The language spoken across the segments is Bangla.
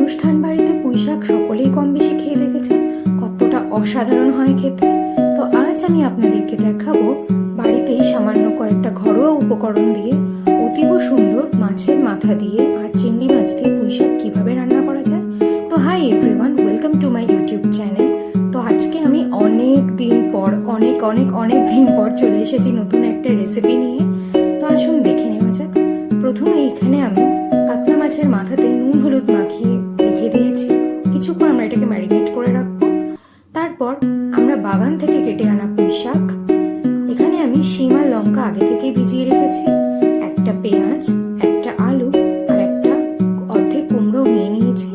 অনুষ্ঠান বাড়িতে পুঁইশাক সকলেই কম বেশি খেয়ে দেখেছেন, কতটা অসাধারণ হয় খেতে। তো আজ আমি আপনাদেরকে দেখাবো বাড়িতেই সামান্য কয়েকটা ঘরোয়া উপকরণ দিয়ে অতীব সুন্দর মাছের মাথা দিয়ে আর চিংড়ি মাছ দিয়ে পুঁইশাক কিভাবে রান্না করা যায়। তো hi everyone, welcome to my YouTube channel. তো আজকে আমি অনেক দিন পর চলে এসেছি নতুন একটা রেসিপি নিয়ে। তো আসুন দেখে নেওয়া যাক। প্রথমে এখানে আমি কাতলা মাছের মাথাতে নুন হলুদ মাখিয়ে রেখে দিয়েছি। কিছুক্ষণ আমরা এটাকে ম্যারিনেট করে রাখবো। তারপর আমরা বাগান থেকে কেটে আনা পুঁইশাক, এখানে আমি শিম আর লঙ্কা আগে থেকেই ভিজিয়ে রেখেছি, একটা পেঁয়াজ, একটা আলু আর একটা অর্ধেক কুমড়ো নিয়ে নিয়েছি।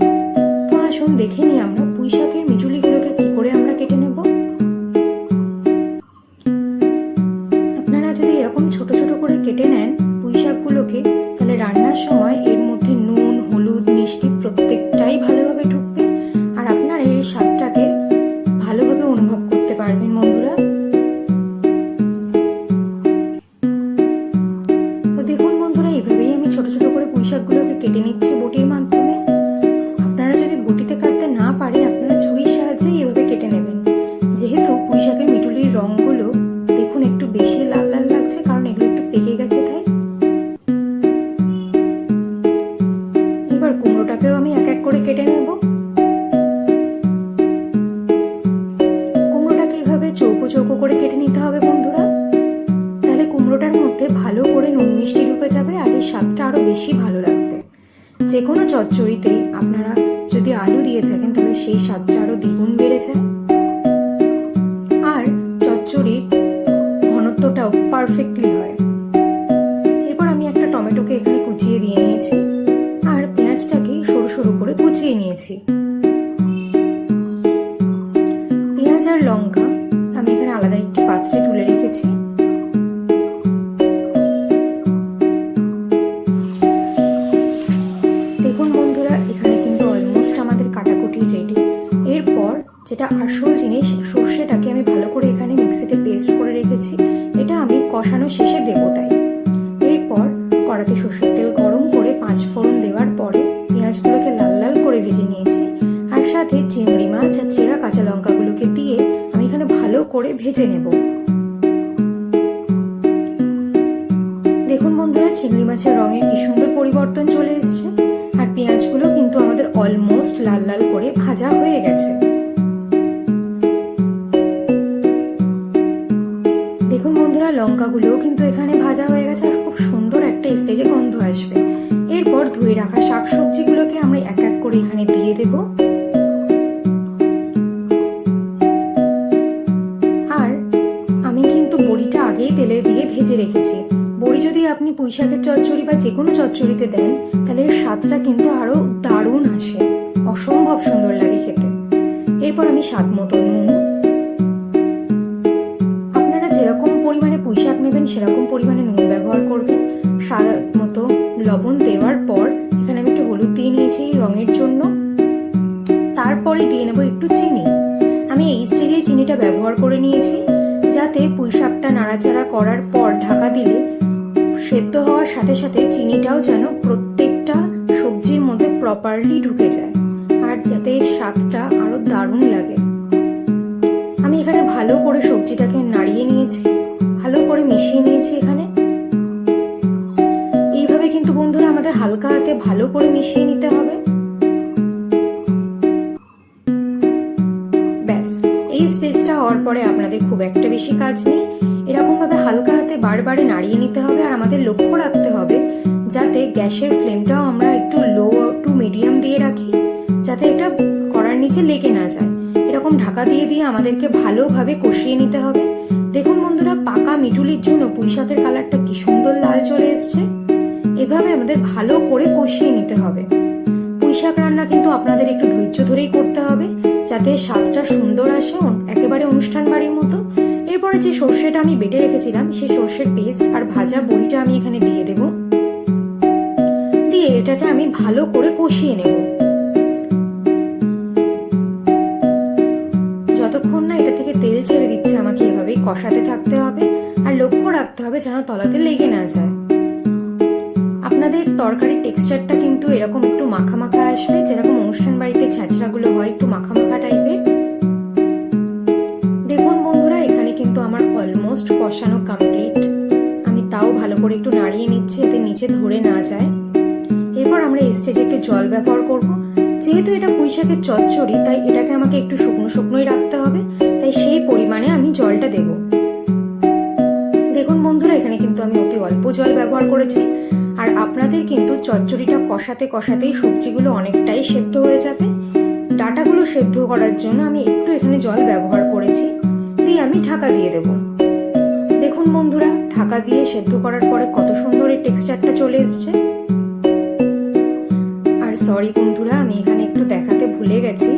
তো আসুন দেখে নিই আমরা পুঁইশাকের মিজুলিগুলোকে কি করে আমরা কেটে নেব। আপনারা যদি এরকম ছোট ছোট করে কেটে নেন পুঁইশাকগুলোকে, তাহলে রান্নার সময় এর মধ্যে নুন হলুদ মিষ্টি প্রত্যেকটাই ভালোভাবে ঢুকবে আর আপনারা এই স্বাদটাকে ভালোভাবে অনুভব করতে পারবেন বন্ধুরা। তো দেখুন বন্ধুরা, এইভাবেই আমি ছোট ছোট করে পুঁইশাকগুলোকে কেটে নিচ্ছি বটির মাধ্যমে। আপনারা যদি বটিতে কাটতে না পারেন, আপনারা ছুরির সাহায্যে এভাবে কেটে নেবেন। যেহেতু পুঁইশাকের মিটুলির রঙগুলো দেখুন একটু বেশি লাল লাল লাগছে, কারণ এগুলো একটু পেকে গেছে তাই। এবার কুমড়োটাকেও আমি এক এক করে কেটে নেব। কুমড়োটাকে এইভাবে চৌকো চৌকো করে কেটে নিতে হবে বন্ধুরা, তাহলে কুমড়োটার মধ্যে ভালো করে নুন মিষ্টি ঢুকে যাবে আর এই স্বাদটা আরো বেশি ভালো লাগবে। যে কোনো চচ্চড়িতেই আপনারা যদি আলু দিয়ে থাকেন তাহলে সেই স্বাদটা আরো দ্বিগুণ বেড়ে যায় আর চচ্চড়ির ঘনত্বটাও পারফেক্টলি হয়। এরপর আমি একটা টমেটোকে এখানে কুচিয়ে দিয়ে নিয়েছি আর পেঁয়াজটাকে সরু সরু করে কুচিয়ে নিয়েছি। পেঁয়াজ আর লঙ্কা আমি এখানে আলাদা একটি পাত্রে তুলে রেখেছি। দেখুন বন্ধুরা, এখানে কিন্তু অলমোস্ট আমাদের কাটাকুটি রেডি। এরপর যেটা আসল জিনিস, সর্ষেটাকে আমি ভালো করে এখানে মিক্সিতে পেস্ট করে রেখেছি, এটা আমি কষানো শেষে দেবো তাই। এরপর কড়াতে সর্ষের তেল গরম করে 5 ফোড়ন দেওয়ার পরে পেঁয়াজগুলোকে লাল লাল করে ভেজে নিয়েছি আর সাথে চিংড়ি মাছ আর চেরা কাঁচা লঙ্কাগুলোকে দিয়ে আমি এখানে ভালো করে ভেজে নেব। দেখুন বন্ধুরা, চিংড়ি মাছের রঙের কি সুন্দর পরিবর্তন চলে এসছে আর পেঁয়াজগুলো কিন্তু আমাদের অলমোস্ট লাল লাল করে ভাজা হয়ে গেছে। দেখুন বন্ধুরা, লঙ্কাগুলোও কিন্তু এখানে ভাজা হয়ে গেছে আর খুব সুন্দর একটা স্টেজে গন্ধ আসবে। এরপর ধুয়ে রাখা শাকসবজিগুলোকে আমরা এক এক করে এখানে দিয়ে দেব আর আমি কিন্তু বড়িটা আগেই তেলে দিয়ে ভেজে রেখেছি। বড়ি যদি আপনি পুঁইশাকের চচ্চড়ি বা যে কোনো চচ্চড়িতে দেন তাহলে এর স্বাদটা কিন্তু আরো দারুণ আসে, অসম্ভব সুন্দর লাগে খেতে। এরপর আমি স্বাদ মতো নুন, আপনারা যেরকম পরিমাণে পুঁইশাক নেবেন সেরকম পরিমাণে নুন ব্যবহার করবেন। স্বাদ মতো লবণ দেওয়ার পর এখানে আমি একটু হলুদ দিয়ে নিয়েছি রঙের জন্য। তারপরে দিয়ে নেব একটু চিনি। আমি এই স্টেজে চিনিটা ব্যবহার করে নিয়েছি যাতে পুঁইশাকটা নাড়াচাড়া করার পর ঢাকা দিলে সেদ্ধ হওয়ার সাথে সাথে চিনিটাও যেন প্রত্যেকটা সবজির মধ্যে প্রপারলি ঢুকে যায় আর যাতে স্বাদটা আরো দারুণ লাগে। আমি এখানে ভালো করে সবজিটাকে নাড়িয়ে নিয়েছি, ভালো করে মিশিয়ে নিয়েছি এখানে। এইভাবে কিন্তু বন্ধুরা আমাদের হালকা হাতে ভালো করে মিশিয়ে নিতে হবে। ব্যাস, এই স্টেজটা হওয়ার পরে আপনাদের খুব একটা বেশি কাজ নেই। এরকম ভাবে হালকা হাতে বারবারে নাড়িয়ে নিতে হবে আর আমাদের লক্ষ্য রাখতে হবে যাতে গ্যাসের ফ্লেমটাও আমরা একটু লো টু মিডিয়াম দিয়ে রাখি, যাতে এটা কড়ার নিচে লেগে না যায়। এরকম ঢাকা দিয়ে দিয়ে আমাদেরকে ভালোভাবে কষিয়ে নিতে হবে। দেখুন বন্ধুরা, পাকা মিটুলির জন্য পুঁইশাকের কালারটা কি সুন্দর লাল চলে এসছে। এভাবে আমাদের ভালো করে কষিয়ে নিতে হবে। পুঁইশাক রান্না কিন্তু আপনাদের একটু ধৈর্য ধরেই করতে হবে যাতে স্বাদটা সুন্দর আসে, একেবারে অনুষ্ঠান বাড়ির মতো। এরপরে যে সর্ষেটা আমি বেটে রেখেছিলাম সেই সর্ষের পেস্ট আর ভাজা বড়িটা আমি এখানে দিয়ে দেব, দিয়ে এটাকে আমি ভালো করে কষিয়ে নেব। যতক্ষণ না এটা থেকে তেল ছেড়ে দিচ্ছে আমাকে এভাবেই কষাতে থাকতে হবে আর লক্ষ্য রাখতে হবে যেন তলাতে লেগে না যায়। আপনাদের তরকারির টেক্সচারটা কিন্তু এরকম একটু মাখা মাখা আসবে, যেরকম অনুষ্ঠান বাড়িতে ছ্যাঁচড়াগুলো হয় একটু মাখা মাখা টাইপের। দেখুন বন্ধুরা, এখানে কিন্তু আমার অলমোস্ট কষানো কমপ্লিট। আমি তাও ভালো করে একটু নাড়িয়ে নিচ্ছি যাতে নিচে ধরে না যায়। এরপর আমরা এই স্টেজে একটু জল ব্যবহার করব। যেহেতু এটা পুঁই শাকের চচ্চড়ি, তাই এটাকে আমাকে একটু শুকনো শুকনোই রাখতে হবে, তাই সেই পরিমাণে আমি জলটা দেব। দেখুন বন্ধুরা, এখানে কিন্তু আমি অতি অল্প জল ব্যবহার করেছি। আর আপনাদের কিন্তু চচ্চড়িটা কষাতে কষাতেই সবজিগুলো অনেকটাই সেদ্ধ হয়ে যাবে। ডাঁটাগুলো সেদ্ধ করার জন্য আমি একটু এখানে জল ব্যবহার করেছি, দিয়ে আমি ঢাকা দিয়ে দেব। দেখুন বন্ধুরা, ঢাকা দিয়ে সেদ্ধ করার পরে কত সুন্দর এই টেক্সচারটা চলে এসছে। আর সরি বন্ধুরা, আমি এখানে একটু দেখাতে ভুলে গেছি,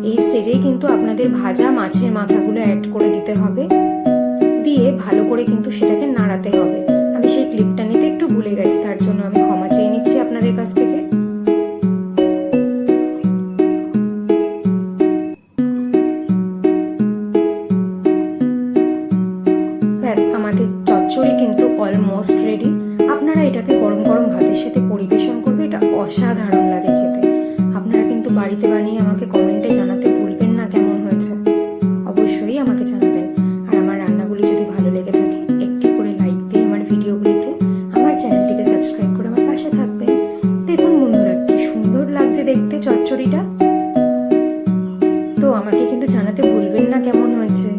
এই স্টেজেই কিন্তু আপনাদের ভাজা মাছের মাথাগুলো অ্যাড করে দিতে হবে, দিয়ে ভালো করে কিন্তু সেটাকে নাড়াতে হবে। আমি সেই ক্লিপটা নিতে একটু ভুলে গেছি, তার জন্য আমি ক্ষমা চেয়ে নিচ্ছি আপনাদের কাছ থেকে। ব্যাস, আমাদের চচ্চড়ি কিন্তু অলমোস্ট রেডি। আপনারা এটাকে গরম গরম ভাতের সাথে পরিবেশন করবে, এটা অসাধারণ লাগে খেতে। আপনারা কিন্তু বাড়িতে বানিয়ে আমাকে কমেন্টে জানাতে ভুলবেন না কেমন হয়েছে। অবশ্যই আমাকে জানাবেন। আর আমার রান্নাগুলি যদি ভালো লেগে থাকে, একটি করে লাইক দিয়ে আমার ভিডিওগুলিতে আমার চ্যানেলটিকে সাবস্ক্রাইব করে আমার পাশে থাকবেন। দেখুন বন্ধুরা, কি সুন্দর লাগছে দেখতে চচ্চড়িটা। তো আমাকে কিন্তু জানাতে ভুলবেন না কেমন হয়েছে।